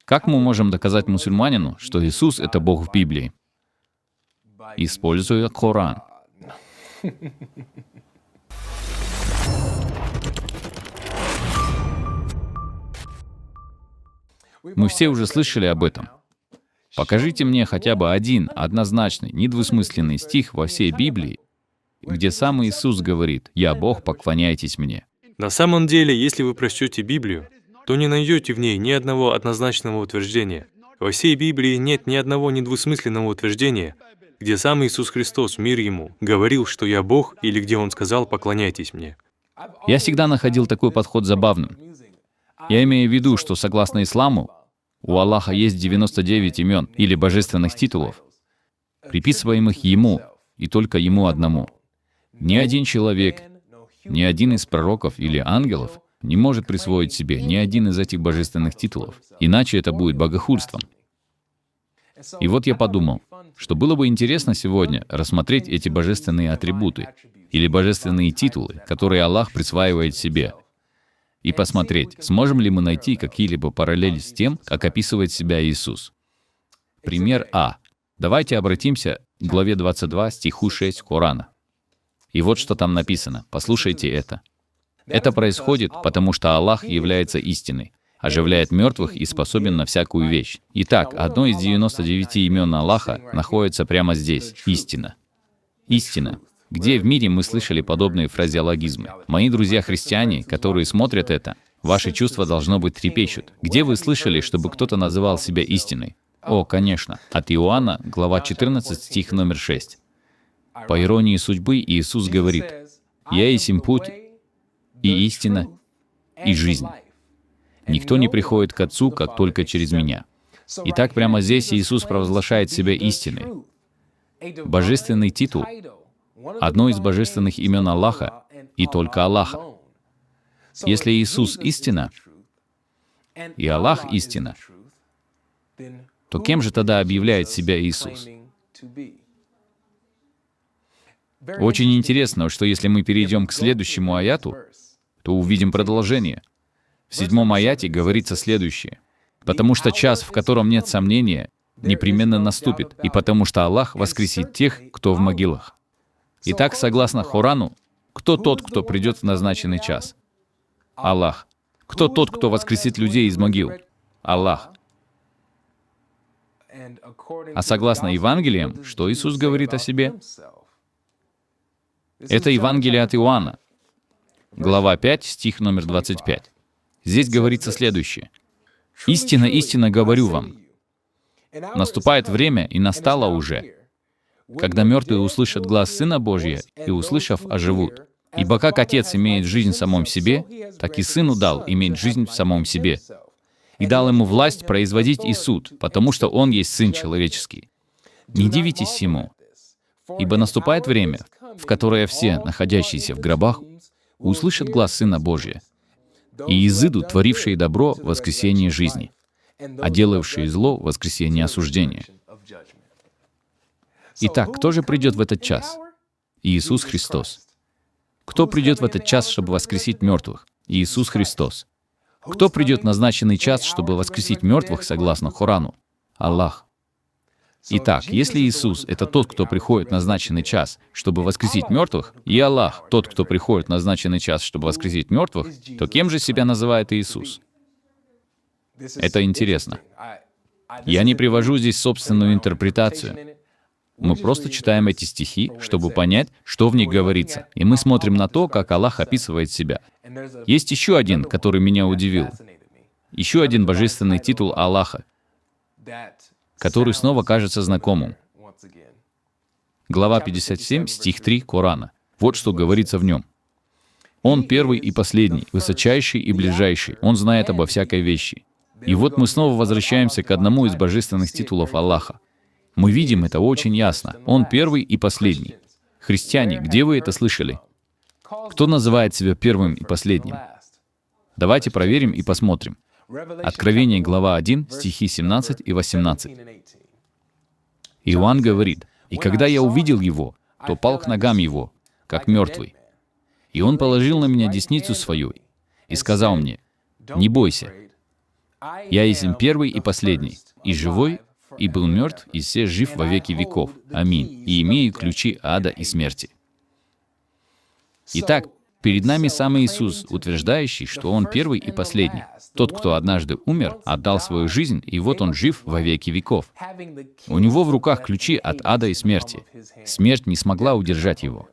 Как мы можем доказать мусульманину, что Иисус — это Бог в Библии? Используя Коран. Мы все уже слышали об этом. Покажите мне хотя бы один однозначный, недвусмысленный стих во всей Библии, где сам Иисус говорит: «Я Бог, поклоняйтесь мне». На самом деле, если вы прочтете Библию, то не найдете в ней ни одного однозначного утверждения. Во всей Библии нет ни одного недвусмысленного утверждения, где сам Иисус Христос, мир Ему, говорил, что «Я Бог», или где Он сказал «поклоняйтесь мне». Я всегда находил такой подход забавным. Я имею в виду, что согласно исламу, у Аллаха есть 99 имен или божественных титулов, приписываемых Ему и только Ему одному. Ни один человек, ни один из пророков или ангелов не может присвоить себе ни один из этих божественных титулов, иначе это будет богохульством. И вот я подумал, что было бы интересно сегодня рассмотреть эти божественные атрибуты или божественные титулы, которые Аллах присваивает себе, и посмотреть, сможем ли мы найти какие-либо параллели с тем, как описывает себя Иисус. Пример А. Давайте обратимся к главе 22, стиху 6 Корана. И вот что там написано. Послушайте это. Это происходит, потому что Аллах является истиной, оживляет мертвых и способен на всякую вещь. Итак, одно из 99 имен Аллаха находится прямо здесь — истина. Истина. Где в мире мы слышали подобные фразеологизмы? Мои друзья-христиане, которые смотрят это, ваши чувства, должно быть, трепещут. Где вы слышали, чтобы кто-то называл себя истиной? О, конечно, от Иоанна, глава 14, стих номер 6. По иронии судьбы, Иисус говорит: «Я есть путь, и истина, и жизнь. Никто не приходит к Отцу, как только через Меня». Итак, прямо здесь Иисус провозглашает себя истиной. Божественный титул — одно из божественных имен Аллаха, и только Аллаха. Если Иисус — истина, и Аллах — истина, то кем же тогда объявляет себя Иисус? Очень интересно, что если мы перейдем к следующему аяту, то увидим продолжение. В 7 аяте говорится следующее: «Потому что час, в котором нет сомнения, непременно наступит, и потому что Аллах воскресит тех, кто в могилах». Итак, согласно Корану, кто тот, кто придет в назначенный час? Аллах. Кто тот, кто воскресит людей из могил? Аллах. А согласно Евангелиям, что Иисус говорит о себе? Это Евангелие от Иоанна, глава 5, стих номер 25. Здесь говорится следующее: «Истинно, истинно говорю вам, наступает время, и настало уже, когда мертвые услышат глас Сына Божия, и, услышав, оживут. Ибо как Отец имеет жизнь в самом себе, так и Сыну дал иметь жизнь в самом себе. И дал Ему власть производить и суд, потому что Он есть Сын Человеческий. Не дивитесь сему, ибо наступает время, в которое все, находящиеся в гробах, услышат глас Сына Божия, и изыдут творившие добро в воскресение жизни, а делавшие зло в воскресение осуждения». Итак, кто же придет в этот час? Иисус Христос. Кто придет в этот час, чтобы воскресить мертвых? Иисус Христос. Кто придет в назначенный час, чтобы воскресить мертвых, согласно Корану? Аллах. Итак, если Иисус — это тот, кто приходит в назначенный час, чтобы воскресить мертвых, и Аллах — тот, кто приходит в назначенный час, чтобы воскресить мертвых, то кем же себя называет Иисус? Это интересно. Я не привожу здесь собственную интерпретацию. Мы просто читаем эти стихи, чтобы понять, что в них говорится, и мы смотрим на то, как Аллах описывает себя. Есть еще один, который меня удивил. Еще один божественный титул Аллаха, который снова кажется знакомым. Глава 57, стих 3 Корана. Вот что говорится в нем. «Он первый и последний, высочайший и ближайший. Он знает обо всякой вещи». И вот мы снова возвращаемся к одному из божественных титулов Аллаха. Мы видим это очень ясно. Он первый и последний. Христиане, где вы это слышали? Кто называет себя первым и последним? Давайте проверим и посмотрим. Откровение, глава 1, стихи 17 и 18. Иоанн говорит: «И когда я увидел его, то пал к ногам его, как мертвый. И он положил на меня десницу свою и сказал мне: не бойся, Я есть первый и последний, и живой, и был мертв, и все жив во веки веков. Аминь. И имею ключи ада и смерти. Итак, перед нами сам Иисус, утверждающий, что Он первый и последний. Тот, кто однажды умер, отдал свою жизнь, и вот Он жив во веки веков. У Него в руках ключи от ада и смерти. Смерть не смогла удержать Его.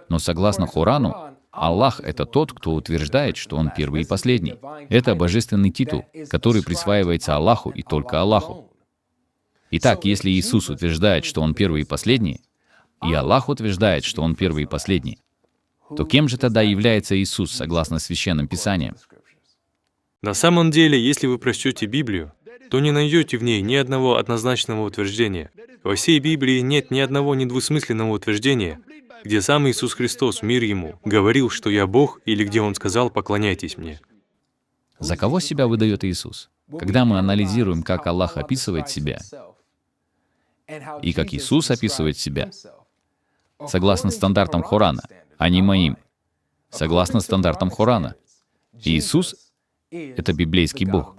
Но согласно Корану, Аллах — это тот, кто утверждает, что Он первый и последний. Это божественный титул, который присваивается Аллаху и только Аллаху. Итак, если Иисус утверждает, что Он первый и последний, и Аллах утверждает, что Он первый и последний, то кем же тогда является Иисус, согласно Священным Писаниям? На самом деле, если вы прочтете Библию, то не найдете в ней ни одного однозначного утверждения. Во всей Библии нет ни одного недвусмысленного утверждения, где сам Иисус Христос, мир Ему, говорил, что «Я Бог», или где Он сказал «Поклоняйтесь Мне». За кого себя выдает Иисус? Когда мы анализируем, как Аллах описывает себя, и как Иисус описывает себя, согласно стандартам Корана, а не моим, согласно стандартам Корана, Иисус — это библейский Бог.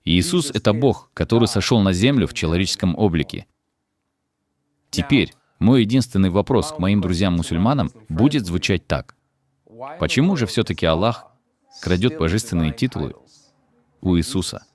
Иисус — это Бог, который сошел на землю в человеческом облике. Теперь мой единственный вопрос к моим друзьям-мусульманам будет звучать так. Почему же все-таки Аллах крадет божественные титулы у Иисуса?